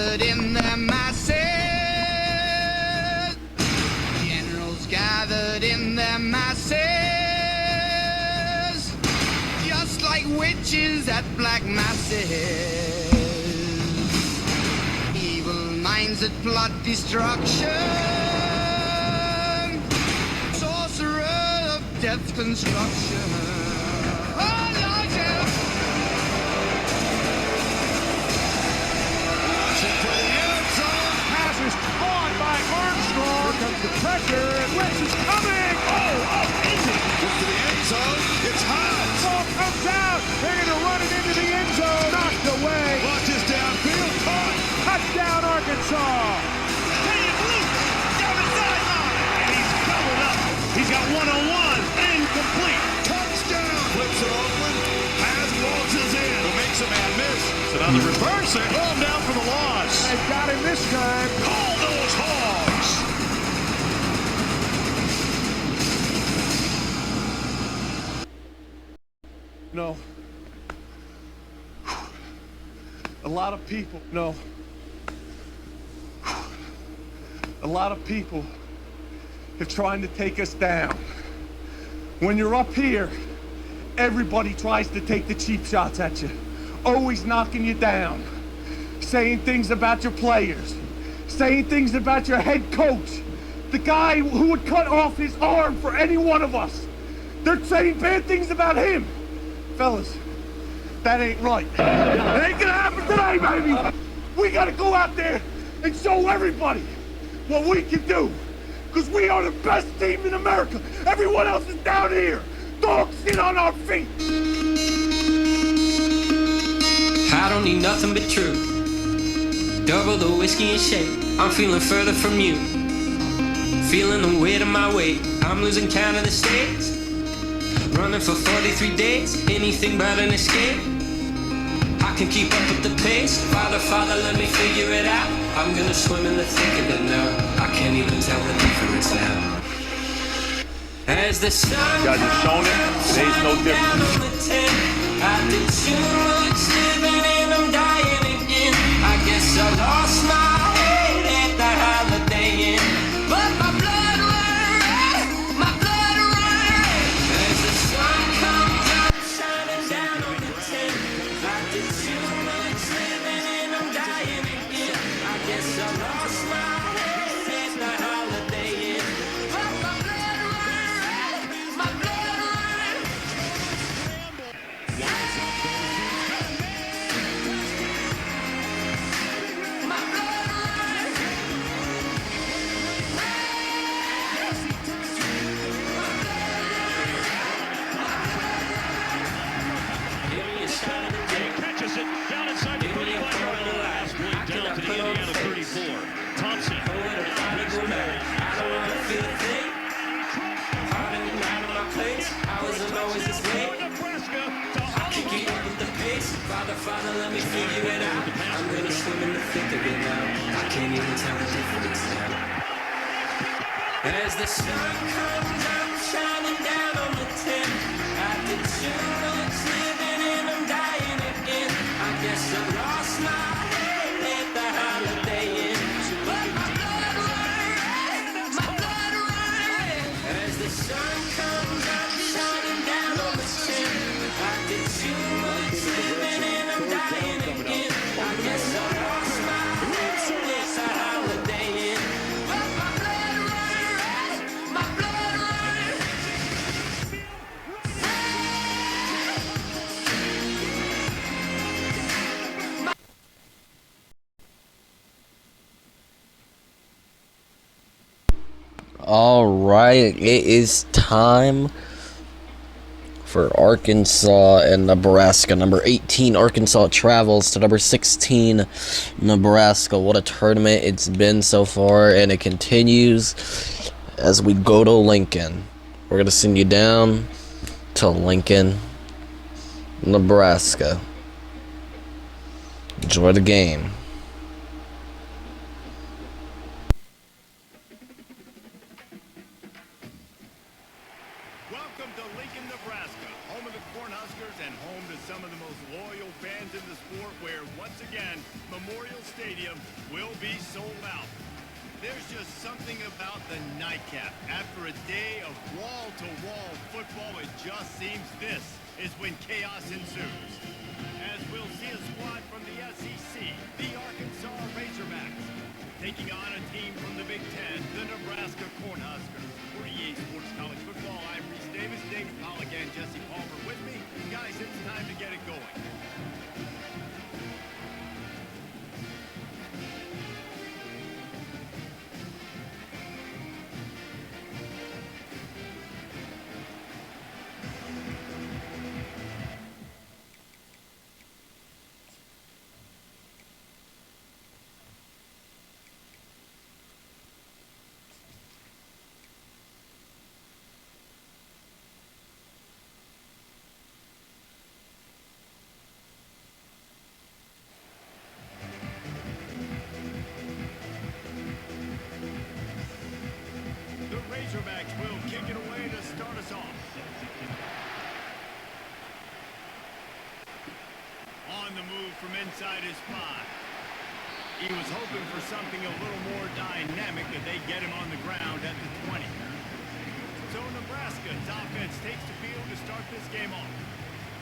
gathered in their masses. Generals gathered in their masses. Just like witches at black masses. Evil minds that plot destruction. Sorcerer of death's construction. Oh, Lord, yeah. Passes on by Armstrong. Comes the pressure, and Wentz is coming. Easy. Gets to the end zone. It's hot. Ball comes out. They're going to run it into the end zone. Knocked away. Launches downfield. Caught. Touchdown, Arkansas. Payne loose down the sideline, and he's covered up. He's got one-on-one, incomplete. Touchdown. Flips it open. Pass waltzes in. Who makes a man miss. So now the reverse it. Throw him down for the loss. They got him this time. Call those Hogs. No. A lot of people. No. A lot of people are trying to take us down. When you're up here, everybody tries to take the cheap shots at you, always knocking you down, saying things about your players, saying things about your head coach, the guy who would cut off his arm for any one of us. They're saying bad things about him. Fellas, that ain't right. It ain't gonna happen today, baby. We gotta go out there and show everybody what we can do. Because we are the best team in America. Everyone else is down here. Dog shit on our feet. I don't need nothing but truth. Double the whiskey and shake. I'm feeling further from you. Feeling the weight of my weight. I'm losing count of the states. Running for 43 days. Anything but an escape. I can keep up with the pace. Father, Father, let me figure it out. I'm gonna swim in the thick of it now. I can't even tell the difference now. As the sun Guys have shown it. Today's no different. I did too much living and I'm dying again. I guess I lost my head at the Holiday Inn. But my blood run red, my blood run red. As the sun comes up, shining down on the tent. I did too much living and I'm dying again. I guess I lost my head at the Holiday Inn. But my blood run red, my blood run red. My blood run red. Give me a shot of the day. Catches it down inside the 35 yard line. Last point down to the Indiana 34. Thompson. I don't wanna feel a thing. Hard in and out of my place. I wasn't always this way. Nebraska to I can keep up with the pace. Father, Father, let me figure it out. I'm gonna swim in the thick of it now. I can't even tell the difference now. As the sun comes up, shining down on the tent. I did too much living and I'm dying again. I guess I lost my head at the Holiday Inn. But my blood run red, my blood run red. As the sun comes up, shining down on the tent. I did too much living and I'm dying again. I guess I lost my head at the Holiday Inn. But my blood run red, my blood run red. All right, it is time for Arkansas and Nebraska. Number 18, Arkansas travels to number 16, Nebraska. What a tournament it's been so far, and it continues as we go to Lincoln. We're going to send you down to Lincoln, Nebraska. Enjoy the game. Welcome to Lincoln, Nebraska, home of the Cornhuskers and home to some of the most loyal fans in the sport, where once again, Memorial Stadium will be sold out. There's just something about the nightcap. After a day of wall-to-wall football, it just seems this is when chaos ensues. As we'll see a squad from the SEC, the Arkansas Razorbacks, taking on a team from the Big Ten, the Nebraska Cornhuskers. For EA Sports College Football, I'm Reese Davis, David Pollock, and Jesse Palmer with me. Guys, it's time to get it going. Razorbacks will kick it away to start us off. On the move from inside his 5. He was hoping for something a little more dynamic, but they get him on the ground at the 20. So Nebraska's offense takes the field to start this game off.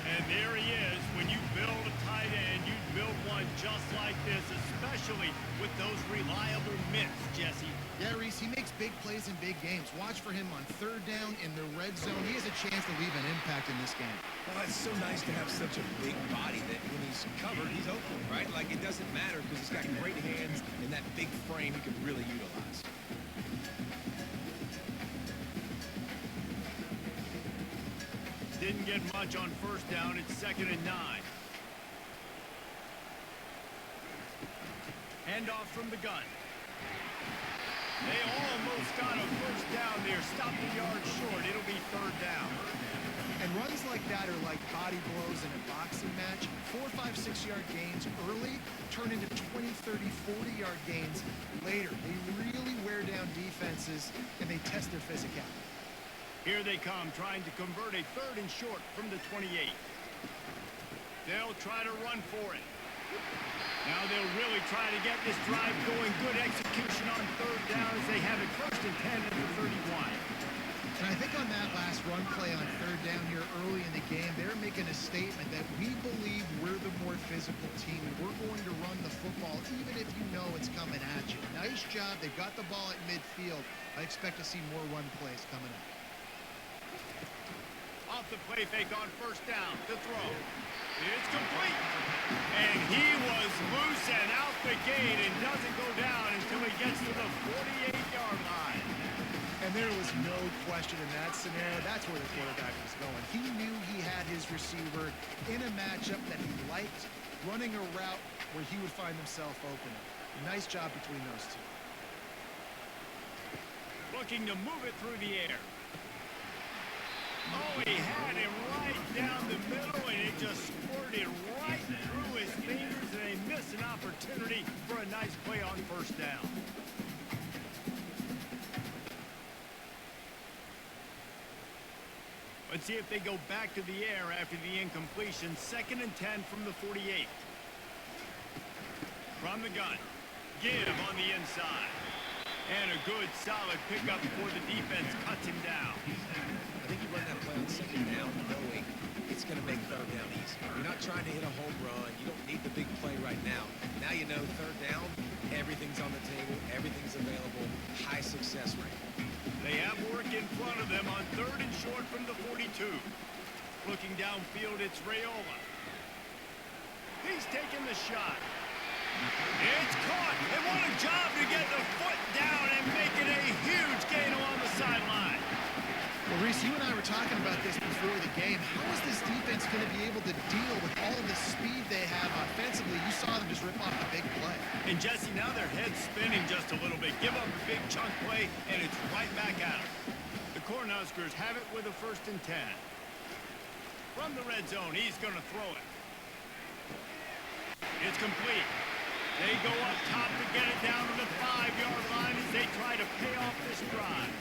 And there he is. When you build a tight end, you build one just like this, especially with those reliable mitts, Jesse. Yeah, Reese, he makes big plays in big games. Watch for him on third down in the red zone. He has a chance to leave an impact in this game. Well, it's so nice to have such a big body that when he's covered, he's open, right? Like, it doesn't matter because he's got great hands and that big frame he can really utilize. Didn't get much on first down. It's 2nd and 9. Handoff from the gun. They almost got a first down there. Stopped the yard short. It'll be 3rd down. And runs like that are like body blows in a boxing match. 4, 5, 6-yard gains early turn into 20, 30, 40-yard gains later. They really wear down defenses, and they test their physicality. Here they come, trying to convert a 3rd and short from the 28. They'll try to run for it. Now they'll really try to get this drive going. Good execution on 3rd down as they have it 1st and 10 at the 31. And I think on that last run play on 3rd down here early in the game, they're making a statement that we believe we're the more physical team and we're going to run the football even if you know it's coming at you. Nice job. They've got the ball at midfield. I expect to see more run plays coming up. Off the play fake on 1st down to throw. It's complete. And he was loose and out the gate and doesn't go down until he gets to the 48-yard line. And there was no question in that scenario. That's where the quarterback was going. He knew he had his receiver in a matchup that he liked, running a route where he would find himself open. Nice job between those two. Looking to move it through the air. Oh, he had him right down the middle, and it just squirted right through his fingers, and they missed an opportunity for a nice play on 1st down. Let's see if they go back to the air after the incompletion. 2nd and 10 from the 48. From the gun. Give on the inside. And a good, solid pickup before the defense cuts him down. I think you run that play on 2nd down knowing it's going to make 3rd down easy. You're not trying to hit a home run. You don't need the big play right now. Now you know 3rd down, everything's on the table, everything's available, high success rate. They have work in front of them on 3rd and short from the 42. Looking downfield, it's Raiola. He's taking the shot. It's caught. And what a job to get the foot down and make it a huge gain along the sideline. Well, Reese, you and I were talking about this before the game. How is this defense going to be able to deal with all of the speed they have offensively? You saw them just rip off the big play. And, Jesse, now their head's spinning just a little bit. Give up a big chunk play, and it's right back at them. The Cornhuskers have it with a 1st and 10. From the red zone, he's going to throw it. It's complete. They go up top to get it down to the 5-yard line as they try to pay off this drive.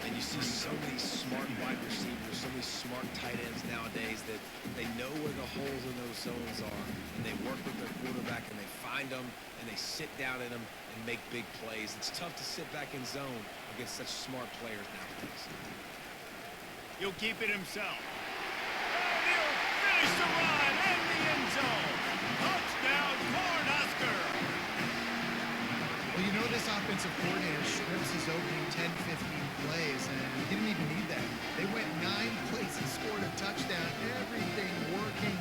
And you see so many smart wide receivers, so many smart tight ends nowadays that they know where the holes in those zones are, and they work with their quarterback quarterback, and they find them, and they sit down in them and make big plays. It's tough to sit back in zone against such smart players nowadays. He'll keep it himself. And he'll finish the run in the end zone. Touchdown, Cornhusker. Well, you know this offensive coordinator scripts his opening 10, 15 plays, and he didn't even need that. They went 9 plays and scored a touchdown. Everything working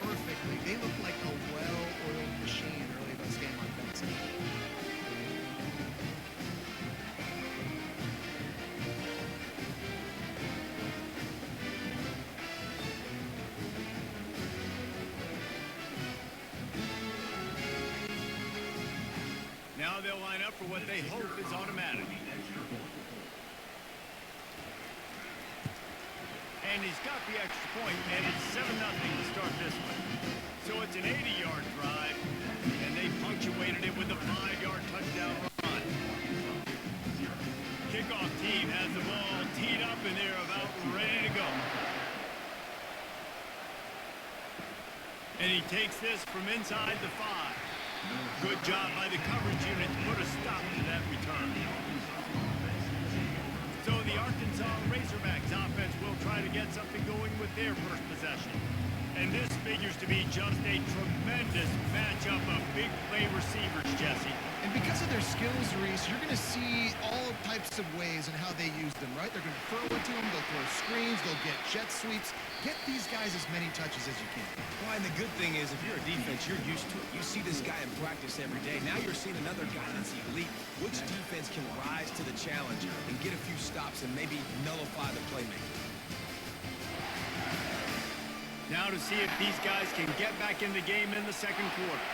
perfectly. They look like a well-oiled machine early in this game offensively. Now they'll line up for what they hope is automatic. And he's got the extra point, and it's 7-0 to start this one. So it's an 80-yard drive, and they punctuated it with a 5-yard touchdown run. Kickoff team has the ball teed up, and they're about ready to go. And he takes this from inside the 5. Good job by the coverage unit to put a stop to that return. So the Arkansas Razorbacks offense will try to get something going with their first possession. And this figures to be just a tremendous matchup of big play receivers, Jesse. And because of their skills, Reese, you're going to see all types of ways in how they use them, right? They're going to throw it to them, they'll throw screens, they'll get jet sweeps. Get these guys as many touches as you can. Well, and the good thing is, if you're a defense, you're used to it. You see this guy in practice every day. Now you're seeing another guy that's elite. Which defense can rise to the challenge and get a few stops and maybe nullify the playmaker? Now to see if these guys can get back in the game in the second quarter.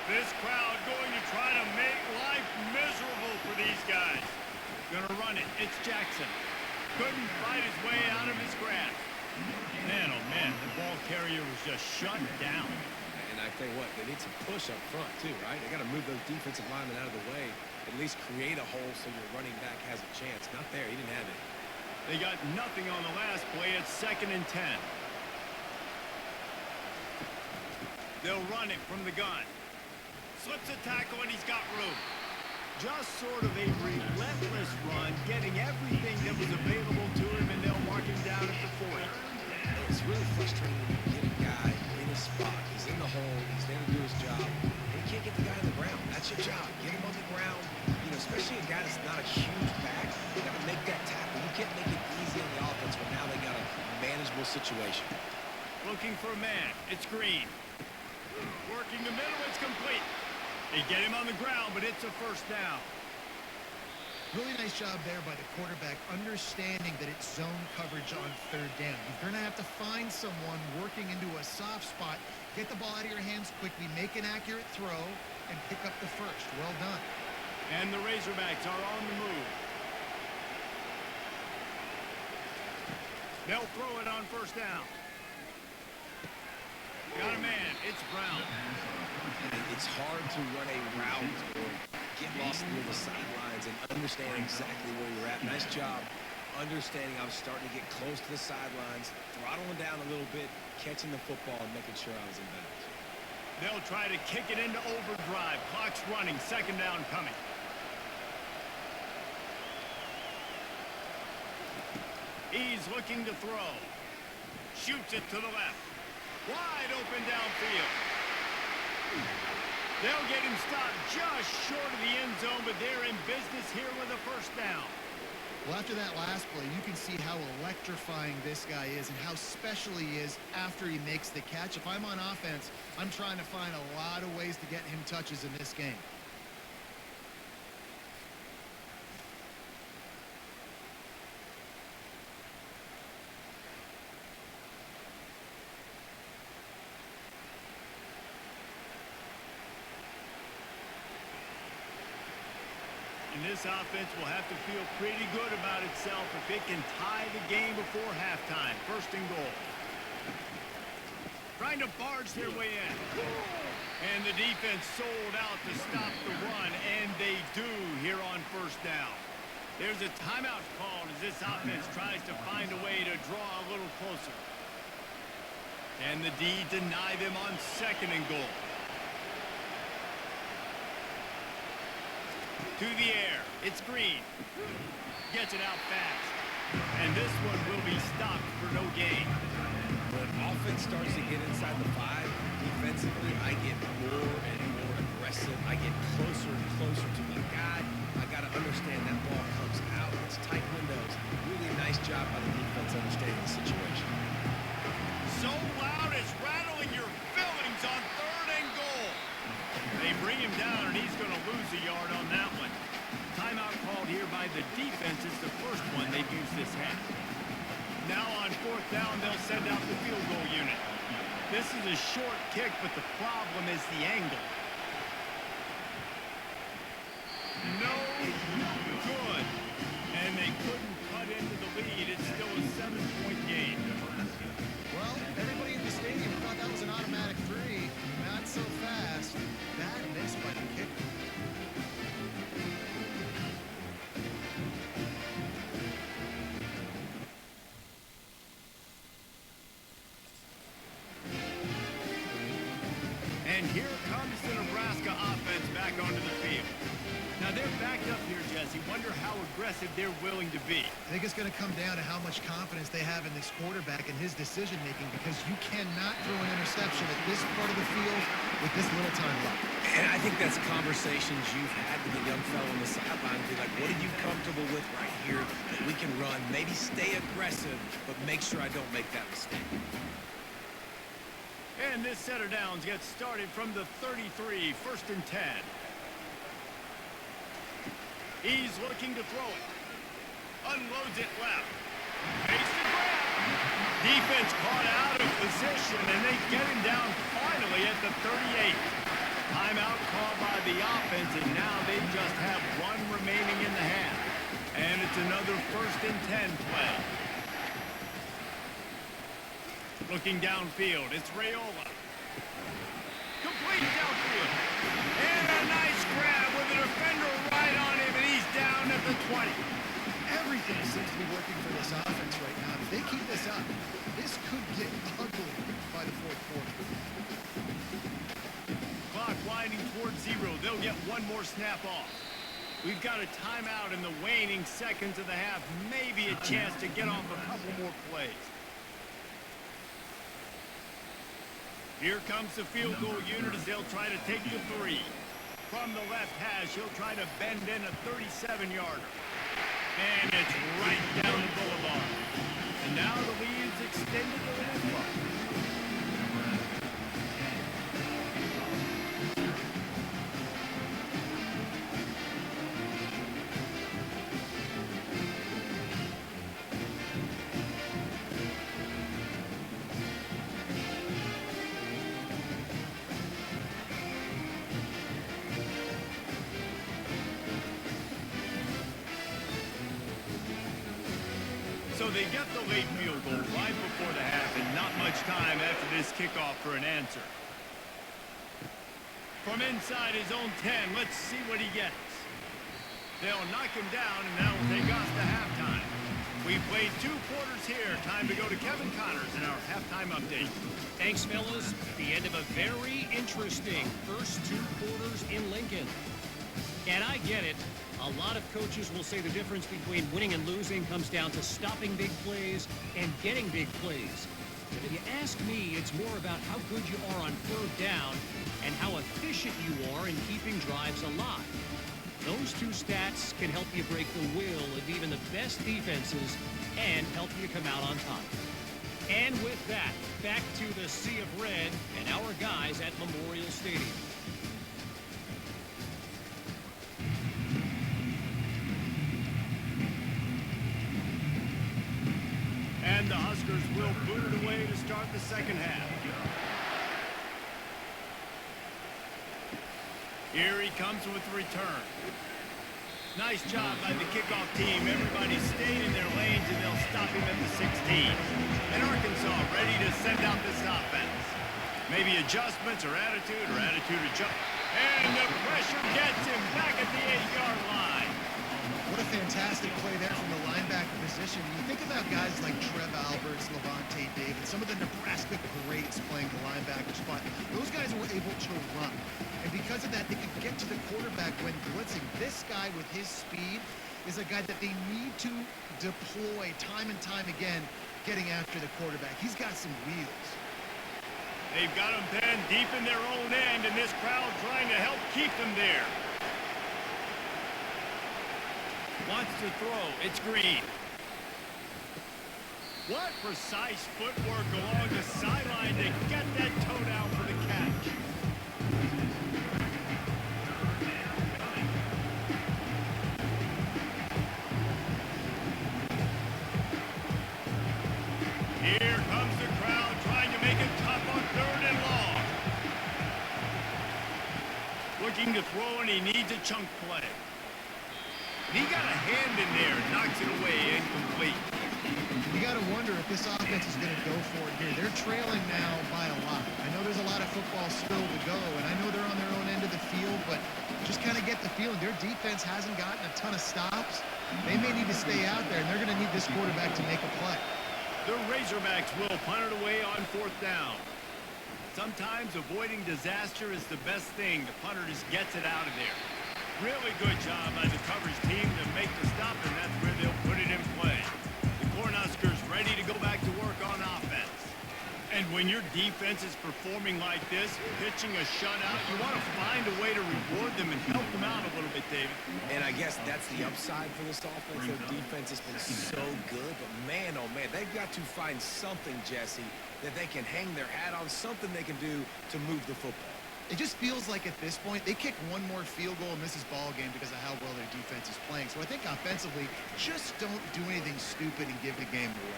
This crowd going to try to make life miserable for these guys. Gonna run it. It's Jackson. Couldn't fight his way out of his grasp. Man, oh man, the ball carrier was just shut down. And I tell you what, they need some push up front too, right? They got to move those defensive linemen out of the way, at least create a hole so your running back has a chance. Not there, he didn't have it. They got nothing on the last play. It's 2nd and 10. They'll run it from the gun. Slips a tackle and he's got room. Just sort of a relentless run, getting everything that was available to him, and they'll mark him down at the 40. It's really frustrating when you get a guy in his spot. He's in the hole. He's there to do his job. And you can't get the guy on the ground. That's your job. Get him on the ground. You know, especially a guy that's not a huge back. You got to make that tackle. You can't make it easy on the offense when now they got a manageable situation. Looking for a man. It's Green. Working the middle. It's complete. They get him on the ground, but it's a first down. Really nice job there by the quarterback, understanding that it's zone coverage on 3rd down. You're going to have to find someone working into a soft spot, get the ball out of your hands quickly, make an accurate throw, and pick up the first. Well done. And the Razorbacks are on the move. They'll throw it on first down. Got a man. It's Brown. It's hard to run a route or get lost near the sidelines and understand exactly where you're at. Nice job understanding I was starting to get close to the sidelines, throttling down a little bit, catching the football, and making sure I was in bounds. They'll try to kick it into overdrive. Clock's running. 2nd down coming. He's looking to throw. Shoots it to the left. Wide open downfield. They'll get him stopped just short of the end zone, but they're in business here with a first down. Well, after that last play, you can see how electrifying this guy is and how special he is after he makes the catch. If I'm on offense, I'm trying to find a lot of ways to get him touches in this game. And this offense will have to feel pretty good about itself if it can tie the game before halftime. 1st and goal. Trying to barge their way in. And the defense sold out to stop the run, and they do here on first down. There's a timeout called as this offense tries to find a way to draw a little closer. And the D deny them on 2nd and goal. To the air. It's Green. Gets it out fast. And this one will be stopped for no gain. When offense starts to get inside the 5, defensively, I get more and more aggressive. I get closer and closer to my guy. I got to understand that ball comes out. It's tight windows. Really nice job by the defense understanding the situation. So loud it's rattling your fillings on 3rd and goal. They bring him down, and he's going to lose a yard on that one. Timeout called here by the defense. It's the first one they've used this half. Now on 4th down, they'll send out the field goal unit. This is a short kick, but the problem is the angle. No good. And they couldn't cut into the lead. It's still a 7-point game. Well, everybody in the stadium thought that was an automatic 3. Not so fast. Bad miss by the kicker. And here comes the Nebraska offense back onto the field. Now they're backed up here, Jesse. Wonder how aggressive they're willing to be. I think it's going to come down to how much confidence they have in this quarterback and his decision-making, because you cannot throw an interception at this part of the field with this little time left. And I think that's conversations you've had with the young fellow on the sideline. Be like, what are you comfortable with right here that we can run? Maybe stay aggressive, but make sure I don't make that mistake. And this set of downs gets started from the 33, 1st and 10. He's looking to throw it. Unloads it left. Makes the grab. Defense caught out of position, and they get him down finally at the 38. Timeout called by the offense, and now they just have 1 remaining in the half. And it's another 1st and 10 play. Looking downfield, it's Raiola. Complete downfield. And a nice grab with a defender right on him, and he's down at the 20. Everything seems to be working for this offense right now. If they keep this up, this could get ugly by the 4th quarter. Clock winding towards 0. They'll get 1 more snap off. We've got a timeout in the waning seconds of the half. Maybe a chance to get off a couple more plays. Here comes the field goal unit as they'll try to take the 3. From the left hash, he'll try to bend in a 37-yarder. And it's right down the boulevard. And now the lead's extended a little far. So they get the late field goal right before the half, and not much time after this kickoff for an answer. From inside his own 10, let's see what he gets. They'll knock him down, and that'll take us to halftime. We've played 2 quarters here. Time to go to Kevin Connors in our halftime update. Thanks, fellas. The end of a very interesting first 2 quarters in Lincoln. And I get it. A lot of coaches will say the difference between winning and losing comes down to stopping big plays and getting big plays. But if you ask me, it's more about how good you are on 3rd down and how efficient you are in keeping drives alive. Those 2 stats can help you break the will of even the best defenses and help you come out on top. And with that, back to the Sea of Red and our guys at Memorial Stadium. And the Huskers will boot it away to start the second half. Here he comes with the return. Nice job by the kickoff team. Everybody stayed in their lanes, and they'll stop him at the 16. And Arkansas ready to send out this offense. Maybe adjustments or attitude adjust. And the pressure gets him back at the 8-yard line. What a fantastic play there from the linebacker position. You think about guys like Trev Alberts, Levante David, some of the Nebraska greats playing the linebacker spot. Those guys were able to run. And because because of that, they can get to the quarterback when blitzing. This guy with his speed is a guy that they need to deploy time and time again, getting after the quarterback. He's got some wheels. They've got them penned deep in their own end, and this crowd trying to help keep them there. Wants to throw. It's Green. What precise footwork along the sideline to get that toe down for the catch. Here comes the crowd trying to make it tough on 3rd and long. Looking to throw, and he needs a chunk play. He got a hand in there, knocks it away, incomplete. You got to wonder if this offense is going to go for it here. They're trailing now by a lot. I know there's a lot of football still to go, and I know they're on their own end of the field, but just kind of get the feeling their defense hasn't gotten a ton of stops. They may need to stay out there, and they're going to need this quarterback to make a play. The Razorbacks will punt it away on 4th down. Sometimes avoiding disaster is the best thing. The punter just gets it out of there. Really good job by the coverage team to make the stop, and that's where they'll put it in play. The Cornhuskers ready to go back to work on offense. And when your defense is performing like this, pitching a shutout, you want to find a way to reward them and help them out a little bit, David. And I guess that's the upside for this offense. Their defense has been so good, but man, oh man, they've got to find something, Jesse, that they can hang their hat on, something they can do to move the football. It just feels like at this point, they kick one more field goal and miss this ball game because of how well their defense is playing. So I think offensively, just don't do anything stupid and give the game away.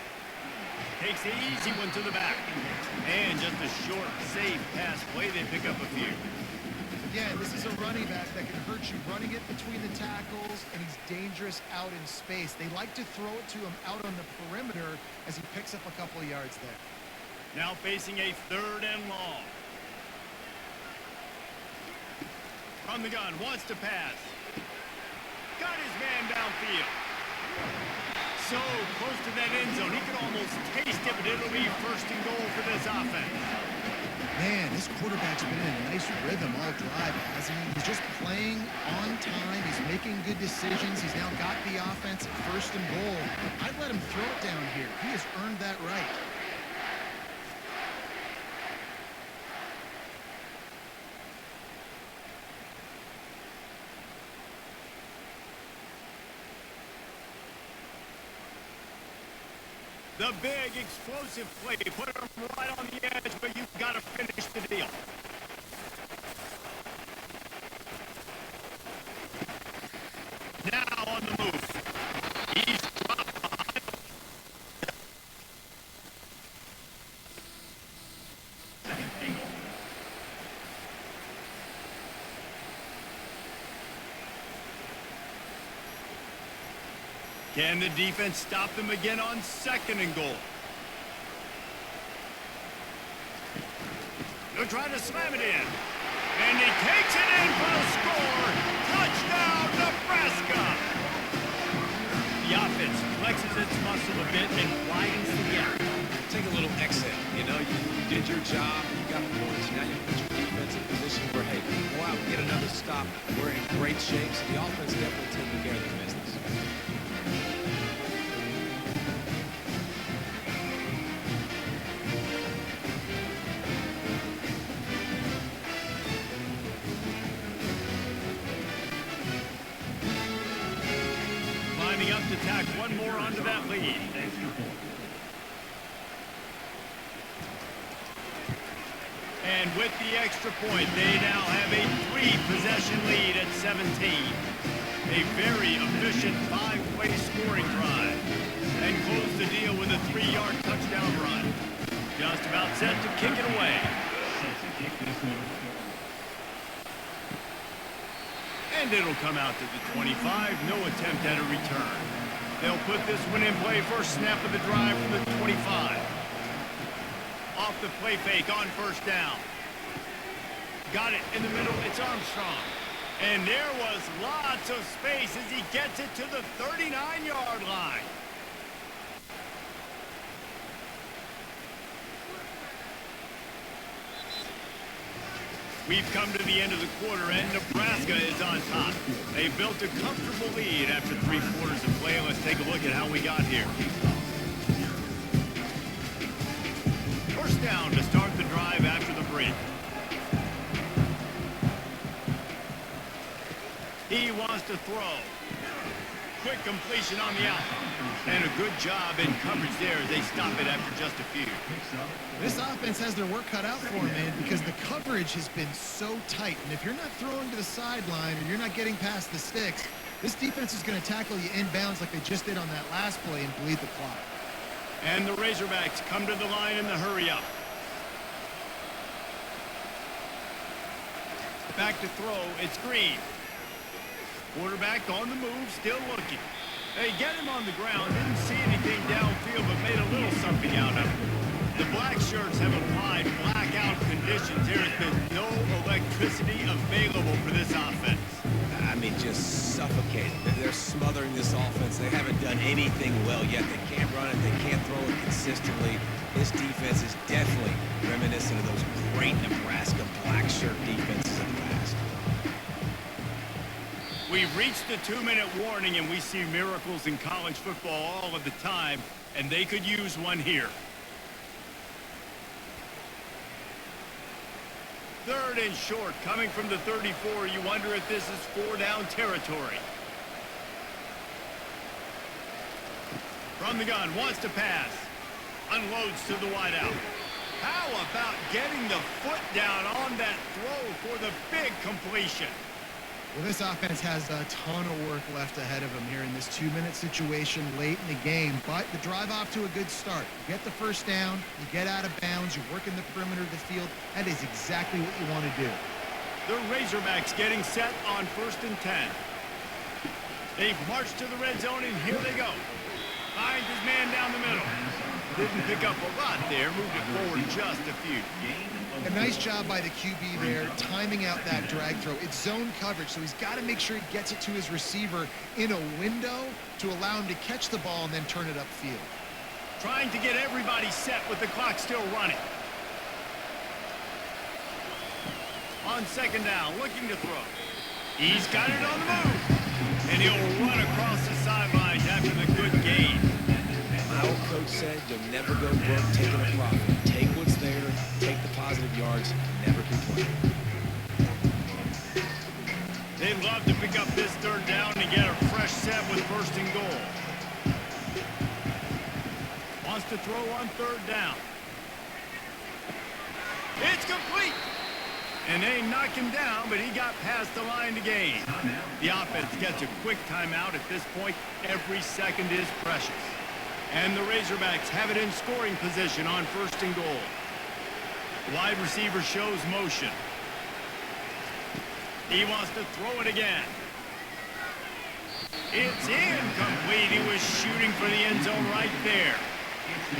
Takes the easy one to the back. And just a short, safe pass play. They pick up a few. Yeah, this is a running back that can hurt you running it between the tackles, and he's dangerous out in space. They like to throw it to him out on the perimeter as he picks up a couple of yards there. Now facing a 3rd and long. From the gun, wants to pass. Got his man downfield. So close to that end zone. He could almost taste it, but it'll be 1st and goal for this offense. Man, this quarterback's been in a nice rhythm all drive, hasn't he? He's just playing on time. He's making good decisions. He's now got the offense at 1st and goal. I'd let him throw it down here. He has earned that right. The big explosive play. Put him right on the edge, but you've got to finish the deal. Now on the move. He's dropped behind. Can the defense stop them again on 2nd and goal? They're trying to slam it in. And he takes it in for a score. Touchdown, Nebraska! The offense flexes its muscle a bit and widens the gap. Take a little exit. You know, you did your job. You got points. Now you put your defense in a position where, hey, go out and get another stop. We're in great shape. So the offense definitely taking care of their business. Lining up to tack one more onto that lead. And with the extra point, they now have a 3-possession lead at 17. A very efficient 5-play scoring drive. And close the deal with a 3-yard touchdown run. Just about set to kick it away. And it'll come out to the 25. No attempt at a return. They'll put this one in play. First snap of the drive from the 25. Off the play fake on 1st down. Got it in the middle. It's Armstrong. And there was lots of space as he gets it to the 39-yard line. We've come to the end of the quarter, and Nebraska is on top. They built a comfortable lead after 3 quarters of play. Let's take a look at how we got here. First down to start the drive after the break. He wants to throw. Quick completion on the out. And a good job in coverage there as they stop it after just a few. This offense has their work cut out for them, man, because the coverage has been so tight. And if you're not throwing to the sideline or you're not getting past the sticks, this defense is going to tackle you inbounds like they just did on that last play and bleed the clock. And the Razorbacks come to the line in the hurry-up. Back to throw. It's Green. Quarterback on the move, still looking. They get him on the ground. Didn't see anything downfield, but made a little something out of it. The black shirts have applied blackout conditions. There has been no electricity available for this offense. I mean, just suffocating. They're smothering this offense. They haven't done anything well yet. They can't run it. They can't throw it consistently. This defense is definitely reminiscent of those great Nebraska black shirt defenses of the past. We've reached the 2-minute warning, and we see miracles in college football all of the time, and they could use one here. Third and short, coming from the 34. You wonder if this is 4-down territory. From the gun, wants to pass. Unloads to the wideout. How about getting the foot down on that throw for the big completion? Well, this offense has a ton of work left ahead of them here in this 2-minute situation late in the game, but the drive off to a good start. You get the first down, you get out of bounds, you work in the perimeter of the field. That is exactly what you want to do. The Razorbacks getting set on 1st and 10. They've marched to the red zone, and here they go. Finds his man down the middle. Didn't pick up a lot there, moved it forward just a few. A nice job by the QB there, timing out that drag throw. It's zone coverage, so he's got to make sure he gets it to his receiver in a window to allow him to catch the ball and then turn it upfield. Trying to get everybody set with the clock still running. On 2nd down, looking to throw. He's got it on the move. And he'll run across the sidelines after the good gain. My old coach said you'll never go broke taking a profit. Take what's there, take the positive yards, never complain. They'd love to pick up this 3rd down and get a fresh set with 1st and goal. Wants to throw on 3rd down. It's complete. And they knock him down, but he got past the line to gain. The offense gets a quick timeout at this point. Every second is precious. And the Razorbacks have it in scoring position on 1st and goal. Wide receiver shows motion. He wants to throw it again. It's incomplete. He was shooting for the end zone right there.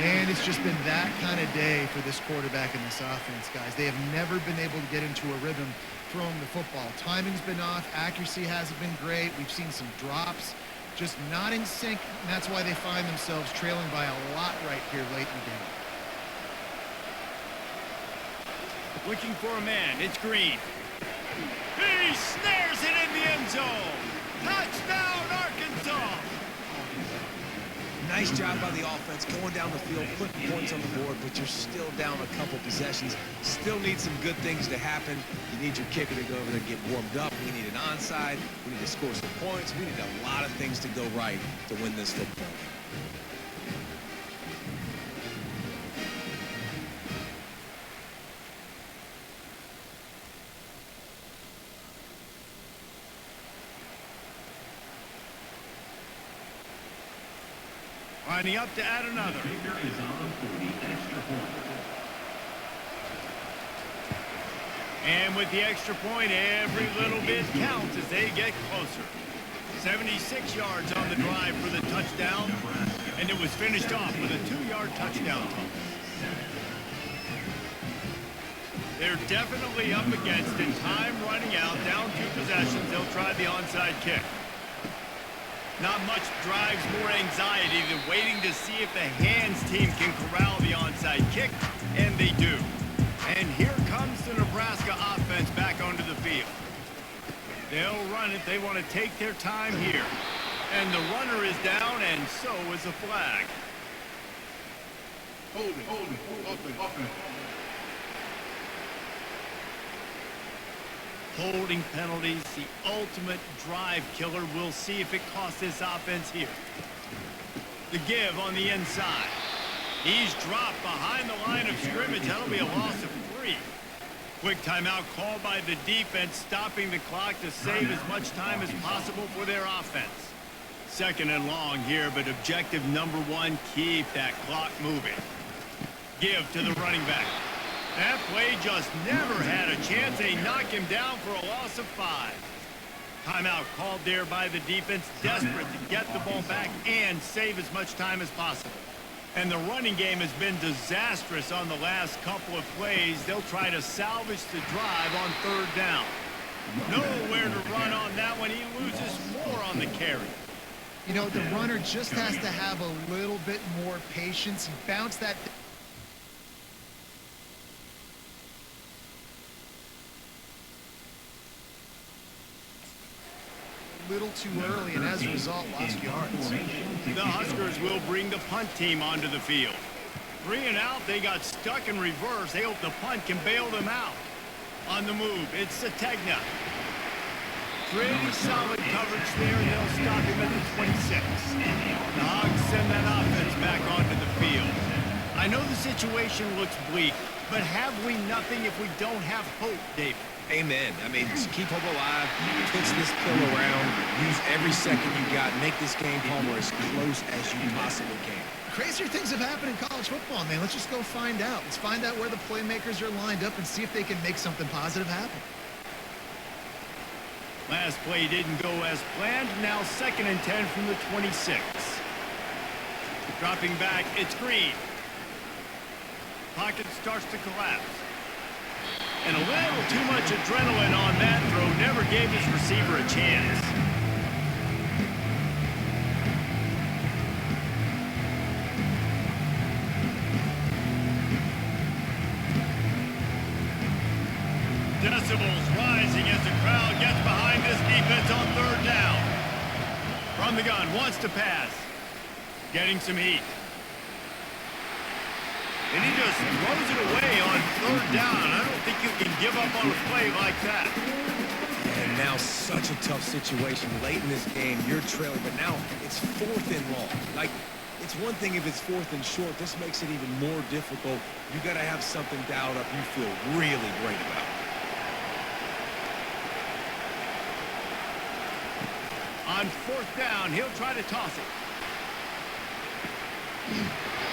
And it's just been that kind of day for this quarterback and this offense, guys. They have never been able to get into a rhythm throwing the football. Timing's been off. Accuracy hasn't been great. We've seen some drops. Just not in sync, and that's why they find themselves trailing by a lot right here late in the game. Looking for a man. It's Green. He snares it in the end zone. Touchdown, Arkansas. Nice job by the offense going down the field, putting points on the board, but you're still down a couple possessions. Still need some good things to happen. You need your kicker to go over there and get warmed up. We need an onside. We need to score some points. We need a lot of things to go right to win this football game. Lining up to add another. And with the extra point, every little bit counts as they get closer. 76 yards on the drive for the touchdown, and it was finished off with a 2-yard touchdown toss. They're definitely up against it. Time running out, down 2 possessions. They'll try the onside kick. Not much drives more anxiety than waiting to see if the hands team can corral the onside kick, and they do. And here comes the Nebraska offense back onto the field. They'll run it. They want to take their time here. And the runner is down, and so is a flag. Holding penalties, the ultimate drive killer. We'll see if it costs this offense here. The give on the inside. He's dropped behind the line of scrimmage. That'll be a loss of 3. Quick timeout called by the defense, stopping the clock to save as much time as possible for their offense. 2nd and long here, but objective number 1, keep that clock moving. Give to the running back. That play just never had a chance. They knock him down for a loss of 5. Timeout called there by the defense, desperate to get the ball back and save as much time as possible. And the running game has been disastrous on the last couple of plays. They'll try to salvage the drive on 3rd down. Nowhere to run on that one. He loses more on the carry. You know, the runner just has to have a little bit more patience. Bounce that. Little too early, and as a result, lost yards. The Huskers will bring the punt team onto the field. 3 and out, they got stuck in reverse. They hope the punt can bail them out. On the move, it's Sategna. Pretty solid coverage there, and they'll stop him at the 26. The Hogs send that offense back onto the field. I know the situation looks bleak, but have we nothing if we don't have hope, David? Amen. I mean, just keep hope alive, pitch this pill around, use every second you got, make this game, Palmer, as close as you possibly can. Crazier things have happened in college football, man. Let's just go find out. Let's find out where the playmakers are lined up and see if they can make something positive happen. Last play didn't go as planned. Now 2nd and 10 from the 26. Dropping back, it's Green. Pocket starts to collapse. And a little too much adrenaline on that throw. Never gave his receiver a chance. Decibels rising as the crowd gets behind this defense on 3rd down. From the gun, wants to pass. Getting some heat. And he just throws it away on 3rd down. I don't think you can give up on a play like that. And now such a tough situation late in this game. You're trailing, but now it's 4th and long. Like, it's one thing if it's 4th and short. This makes it even more difficult. You got to have something dialed up you feel really great about. On 4th down, he'll try to toss it.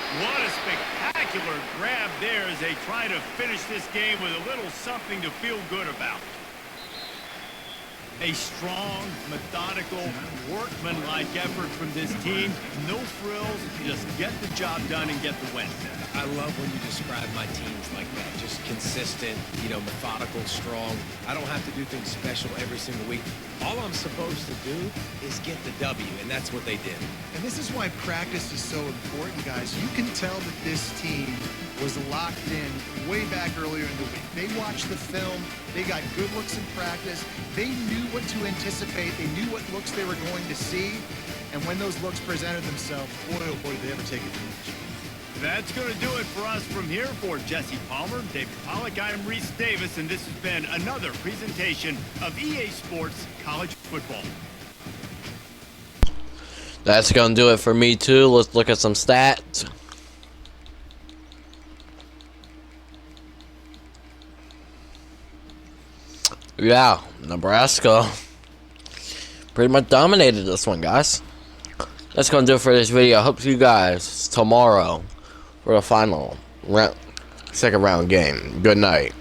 What a spectacular grab there as they try to finish this game with a little something to feel good about. A strong, methodical, workman-like effort from this team. No frills, just get the job done and get the win. I love when you describe my teams like that. Just consistent, you know, methodical, strong. I don't have to do things special every single week. All I'm supposed to do is get the W, and that's what they did. And this is why practice is so important, guys. You can tell that this team was locked in way back earlier in the week. They watched the film. They got good looks in practice. They knew what to anticipate. They knew what looks they were going to see. And when those looks presented themselves, boy, oh boy, did they ever take advantage. That's going to do it for us from here. For Jesse Palmer, David Pollack, I'm Reese Davis, and this has been another presentation of EA Sports College Football. That's going to do it for me, too. Let's look at some stats. Yeah, Nebraska pretty much dominated this one, guys. That's going to do it for this video. I hope to see you guys tomorrow for the final second round game. Good night.